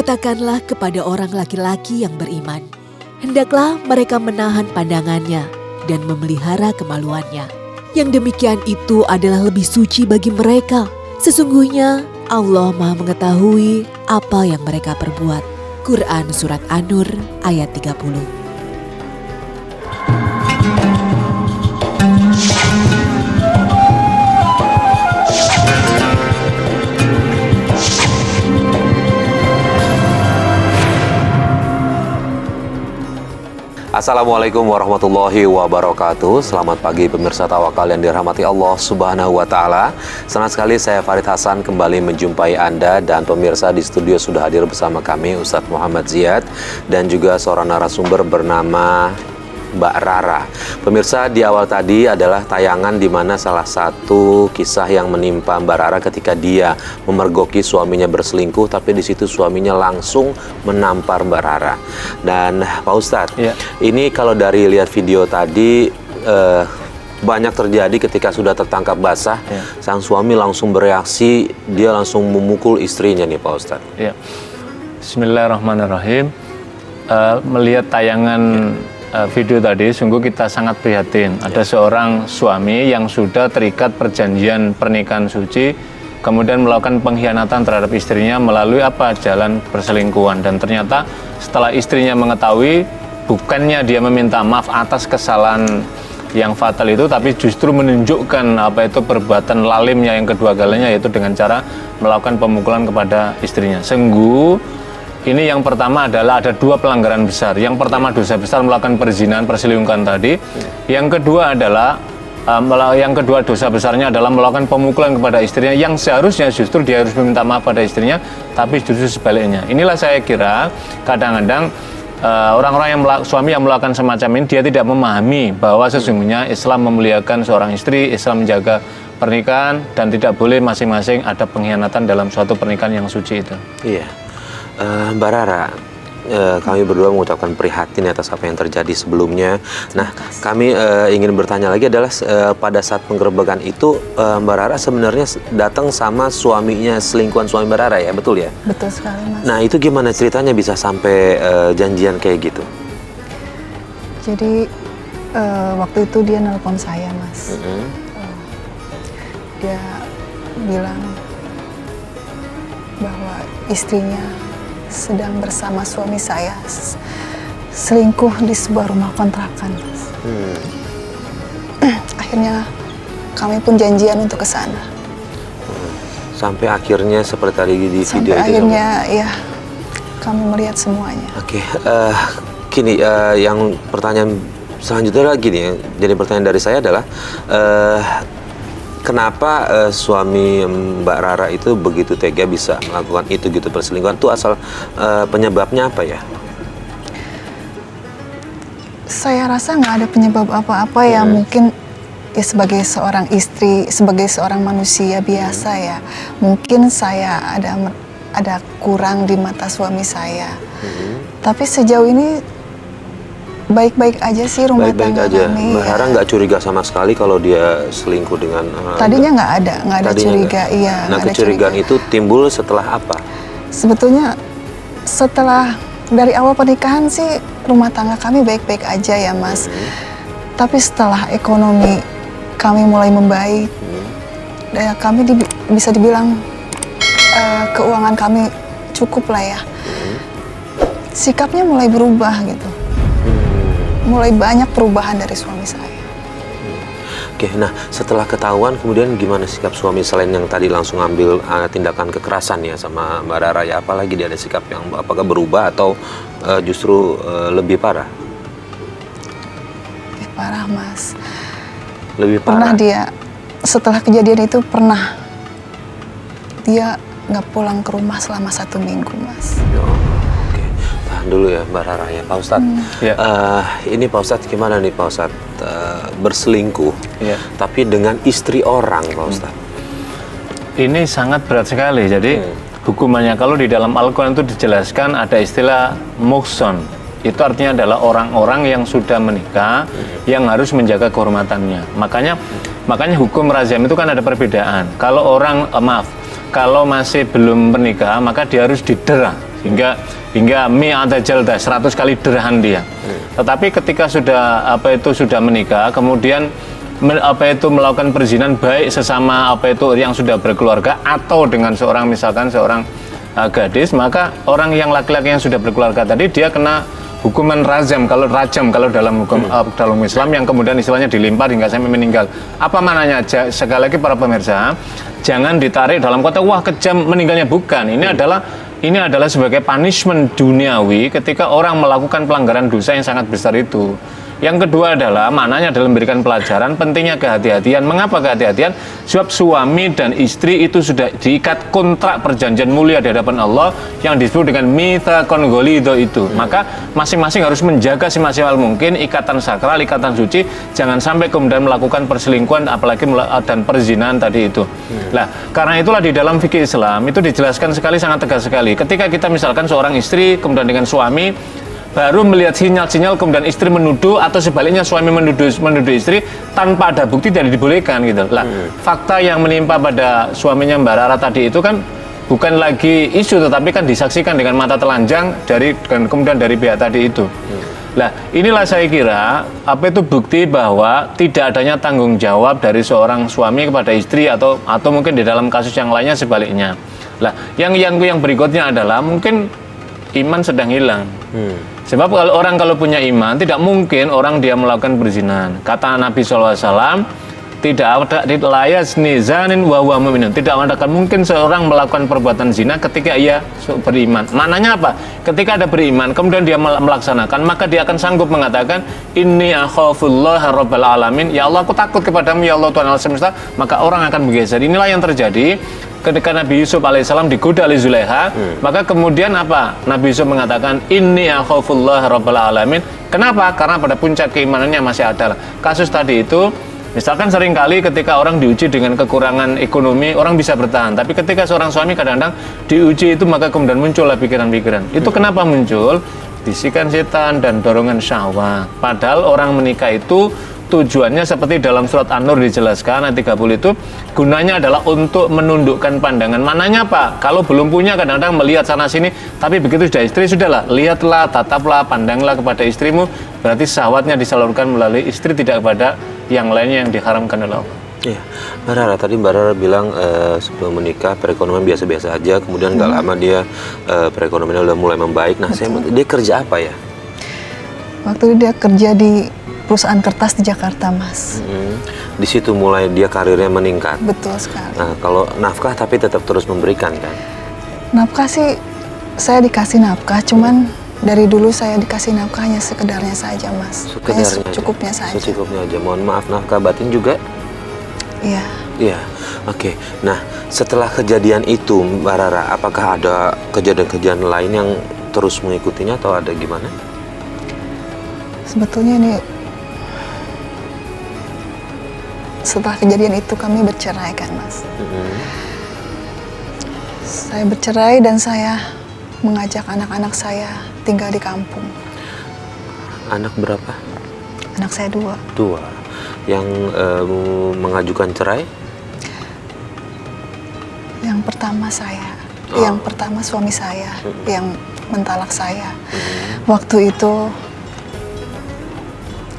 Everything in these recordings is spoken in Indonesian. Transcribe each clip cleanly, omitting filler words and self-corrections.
Katakanlah kepada orang laki-laki yang beriman, hendaklah mereka menahan pandangannya dan memelihara kemaluannya. Yang demikian itu adalah lebih suci bagi mereka. Sesungguhnya Allah Maha mengetahui apa yang mereka perbuat. Quran Surat An-Nur ayat 30. Assalamualaikum warahmatullahi wabarakatuh. Selamat pagi pemirsa Tawakal yang dirahmati Allah Subhanahu wa Ta'ala. Senang sekali saya Farid Hasan kembali menjumpai Anda dan pemirsa. Di studio sudah hadir bersama kami Ustadz Muhammad Ziyad dan juga seorang narasumber bernama Mbak Rara. Pemirsa, di awal tadi adalah tayangan di mana salah satu kisah yang menimpa Mbak Rara ketika dia memergoki suaminya berselingkuh, tapi di situ suaminya langsung menampar Mbak Rara. Dan Pak Ustadz, ini kalau dari lihat video tadi banyak terjadi ketika sudah tertangkap basah, sang suami langsung bereaksi, dia langsung memukul istrinya nih Pak Ustadz. Bismillahirrahmanirrahim. Melihat tayangan video tadi, sungguh kita sangat prihatin. Ada seorang suami yang sudah terikat perjanjian pernikahan suci, kemudian melakukan pengkhianatan terhadap istrinya melalui jalan perselingkuhan. Dan ternyata setelah istrinya mengetahui, bukannya dia meminta maaf atas kesalahan yang fatal itu, tapi justru menunjukkan perbuatan lalimnya yang kedua kalinya, yaitu dengan cara melakukan pemukulan kepada istrinya. Sungguh ini yang pertama adalah ada dua pelanggaran besar. Yang pertama dosa besar melakukan perzinahan, perselingkuhan tadi. Yang kedua adalah dosa besarnya adalah melakukan pemukulan kepada istrinya, yang seharusnya justru dia harus meminta maaf pada istrinya, tapi justru sebaliknya. Inilah saya kira kadang-kadang orang-orang suami yang melakukan semacam ini, dia tidak memahami bahwa sesungguhnya Islam memuliakan seorang istri, Islam menjaga pernikahan, dan tidak boleh masing-masing ada pengkhianatan dalam suatu pernikahan yang suci itu. Iya. Mbak Rara, kami berdua mengucapkan prihatin atas apa yang terjadi sebelumnya. Nah, kami ingin bertanya lagi adalah pada saat penggerebekan itu Mbak Rara sebenarnya datang sama suaminya, selingkuhan suami Mbak Rara ya, betul ya? Betul sekali, Mas. Nah, itu gimana ceritanya bisa sampai janjian kayak gitu? Jadi waktu itu dia nelpon saya, Mas. Dia bilang bahwa istrinya sedang bersama suami saya selingkuh di sebuah rumah kontrakan. Akhirnya kami pun janjian untuk ke sana. Sampai akhirnya seperti tadi di video itu. Sampai akhirnya ya kami melihat semuanya. Oke, gini, yang pertanyaan selanjutnya lagi nih, jadi pertanyaan dari saya adalah kenapa suami Mbak Rara itu begitu tega bisa melakukan itu gitu, perselingkuhan itu asal penyebabnya apa ya? Saya rasa nggak ada penyebab apa-apa ya, mungkin ya sebagai seorang istri, sebagai seorang manusia biasa ya, mungkin saya ada kurang di mata suami saya. Tapi sejauh ini baik-baik aja sih rumah tangga kami. Mbak Rara nggak curiga sama sekali kalau dia selingkuh dengan tadinya nggak ada curiga. Iya. Nah, kecurigaan itu timbul setelah apa? Sebetulnya setelah dari awal pernikahan sih rumah tangga kami baik-baik aja ya, Mas. Tapi setelah ekonomi kami mulai membaik, dan kami bisa dibilang keuangan kami cukup lah ya. Sikapnya mulai berubah gitu. Mulai banyak perubahan dari suami saya. Oke, nah setelah ketahuan kemudian gimana sikap suami selain yang tadi langsung ambil tindakan kekerasan ya sama Mbak Rara ya, apalagi dia ada sikap yang apakah berubah atau justru lebih parah? Lebih parah, Mas. Lebih parah? Pernah dia, setelah kejadian itu pernah dia nggak pulang ke rumah selama 1 minggu, Mas. Dulu ya Mbak Rara ya, Pak Ustadz. Ini Pak Ustadz gimana nih Pak Ustadz berselingkuh, tapi dengan istri orang Pak Ustadz? Ini sangat berat sekali. Jadi hukumannya kalau di dalam Al-Quran itu dijelaskan ada istilah muhson. Itu artinya adalah orang-orang yang sudah menikah yang harus menjaga kehormatannya. Makanya hukum rajam itu kan ada perbedaan. Kalau orang kalau masih belum menikah maka dia harus didera hingga mi'ata jaldah 100 kali derahan dia. Tetapi ketika sudah sudah menikah, kemudian melakukan perzinahan baik sesama yang sudah berkeluarga atau dengan seorang gadis, maka orang yang laki-laki yang sudah berkeluarga tadi dia kena hukuman rajam kalau dalam hukum dalam Islam, yang kemudian istilahnya dilimpar hingga sampai meninggal. Apa maknanya? Sekali lagi para pemirsa, jangan ditarik dalam konteks wah kejam meninggalnya, bukan. Ini adalah sebagai punishment duniawi ketika orang melakukan pelanggaran dosa yang sangat besar itu. Yang kedua adalah maknanya dalam memberikan pelajaran pentingnya kehati-hatian. Mengapa kehati-hatian? Sebab suami dan istri itu sudah diikat kontrak perjanjian mulia di hadapan Allah yang disebut dengan mitsaqon ghalidho itu. Maka masing-masing harus menjaga semaksimal mungkin ikatan sakral, ikatan suci, jangan sampai kemudian melakukan perselingkuhan apalagi dan perzinahan tadi itu. Nah, karena itulah di dalam fikih Islam itu dijelaskan sangat tegas sekali. Ketika kita misalkan seorang istri kemudian dengan suami baru melihat sinyal-sinyal kemudian istri menuduh atau sebaliknya suami menuduh istri tanpa ada bukti tidak dibolehkan gitu. Lah, fakta yang menimpa pada suaminya Mbak Rara tadi itu kan bukan lagi isu tetapi kan disaksikan dengan mata telanjang kemudian dari pihak tadi itu. Lah, inilah saya kira bukti bahwa tidak adanya tanggung jawab dari seorang suami kepada istri atau mungkin di dalam kasus yang lainnya sebaliknya. Lah, yang berikutnya adalah mungkin iman sedang hilang. Sebab kalau punya iman tidak mungkin orang dia melakukan perzinahan. Kata Nabi SAW, tidak ada layas nizanin wa huwa mu'minun. Tidak akan mungkin seorang melakukan perbuatan zina ketika ia beriman. Maknanya apa? Ketika ada beriman, kemudian dia melaksanakan, maka dia akan sanggup mengatakan, inni akhafullaha rabbal alamin. Ya Allah, aku takut kepadamu ya Allah Tuhan alam semesta. Maka orang akan bergeser. Inilah yang terjadi ketika Nabi Yusuf alaihissalam digoda oleh Zulaiha. Maka kemudian apa? Nabi Yusuf mengatakan, inni akhafullaha rabbal alamin. Kenapa? Karena pada puncak keimanannya masih ada. Kasus tadi itu, misalkan seringkali ketika orang diuji dengan kekurangan ekonomi, orang bisa bertahan. Tapi ketika seorang suami kadang-kadang diuji itu, maka kemudian muncullah pikiran-pikiran. Itu kenapa muncul? Bisikan setan dan dorongan syahwat. Padahal orang menikah itu tujuannya seperti dalam surat An-Nur dijelaskan ayat 30 itu, gunanya adalah untuk menundukkan pandangan. Mananya apa? Kalau belum punya kadang-kadang melihat sana sini, tapi begitu sudah istri, sudahlah, lihatlah, tataplah, pandanglah kepada istrimu. Berarti syahwatnya disalurkan melalui istri, tidak kepada yang lainnya yang diharamkan oleh Allah. Iya, Mbak Rara, tadi Mbak Rara bilang sebelum menikah perekonomian biasa-biasa aja, kemudian nggak lama dia perekonomiannya udah mulai membaik. Nah, dia kerja apa ya? Waktu itu dia kerja di perusahaan kertas di Jakarta, Mas. Di situ mulai dia karirnya meningkat. Betul sekali. Nah, kalau nafkah tapi tetap terus memberikan kan? Nafkah sih saya dikasih nafkah, cuman dari dulu saya dikasih nafkah hanya sekedarnya saja, Mas. Sekedarnya, secukupnya saja. Secukupnya aja. Mohon maaf, nafkah batin juga? Iya. Iya. Oke. Nah, setelah kejadian itu, Mbak Rara, apakah ada kejadian-kejadian lain yang terus mengikutinya atau ada gimana? Sebetulnya ini setelah kejadian itu kami bercerai kan, Mas. Saya bercerai dan saya mengajak anak-anak saya tinggal di kampung. Anak berapa? Anak saya 2. 2. Yang mengajukan cerai? Yang pertama saya, yang pertama suami saya yang mentalak saya. Waktu itu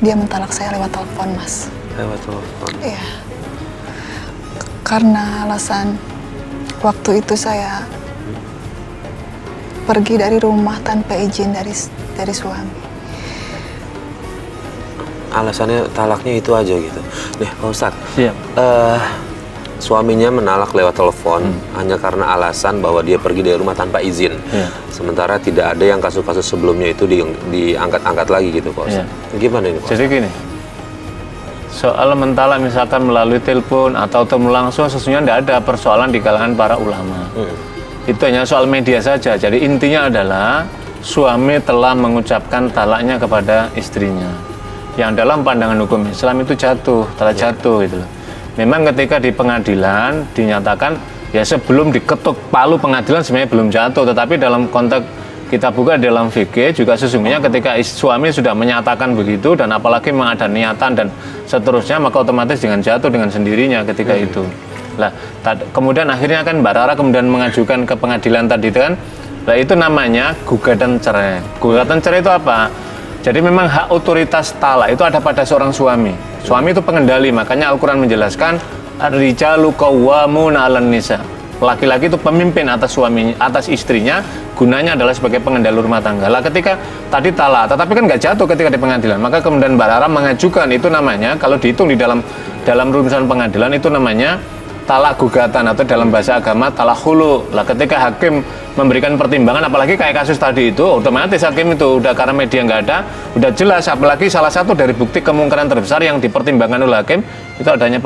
dia mentalak saya lewat telepon, Mas. Lewat telepon? Iya. Karena alasan waktu itu saya pergi dari rumah tanpa izin dari suami. Alasannya talaknya itu aja gitu. Nih, Pak Ustadz. Siap. Suaminya menalak lewat telepon hanya karena alasan bahwa dia pergi dari rumah tanpa izin. Sementara tidak ada yang kasus-kasus sebelumnya itu diangkat-angkat lagi gitu, Pak Ustadz. Gimana ini, Pak? Jadi gini, soal mentalak misalkan melalui telepon atau temu langsung, sesungguhnya tidak ada persoalan di kalangan para ulama. Itu hanya soal media saja. Jadi intinya adalah suami telah mengucapkan talaknya kepada istrinya, yang dalam pandangan hukum Islam itu telah jatuh gitu loh. Memang ketika di pengadilan dinyatakan ya sebelum diketuk palu pengadilan sebenarnya belum jatuh, tetapi dalam konteks kita buka dalam fikih juga sesungguhnya ketika suami sudah menyatakan begitu dan apalagi memang ada niatan dan seterusnya, maka otomatis dengan jatuh dengan sendirinya ketika itu. Lah, kemudian akhirnya kan Mbak Rara kemudian mengajukan ke pengadilan tadi kan Nah itu namanya gugatan cerai. Gugatan cerai itu apa? Jadi memang hak otoritas talak itu ada pada seorang suami. Suami itu pengendali, makanya Al-Quran menjelaskan ar-rijalu qawwamuna 'alan nisa. Laki-laki itu pemimpin atas suaminya, atas istrinya, gunanya adalah sebagai pengendali rumah tangga. Lah ketika tadi talak, tetapi kan nggak jatuh ketika di pengadilan, maka kemudian Mbak Rara mengajukan, itu namanya kalau dihitung di dalam rumusan pengadilan itu namanya talak gugatan, atau dalam bahasa agama talak hulu. Lah ketika hakim memberikan pertimbangan, apalagi kayak kasus tadi itu, otomatis hakim itu udah, karena media nggak ada, udah jelas. Apalagi salah satu dari bukti kemungkinan terbesar yang dipertimbangkan oleh hakim itu adanya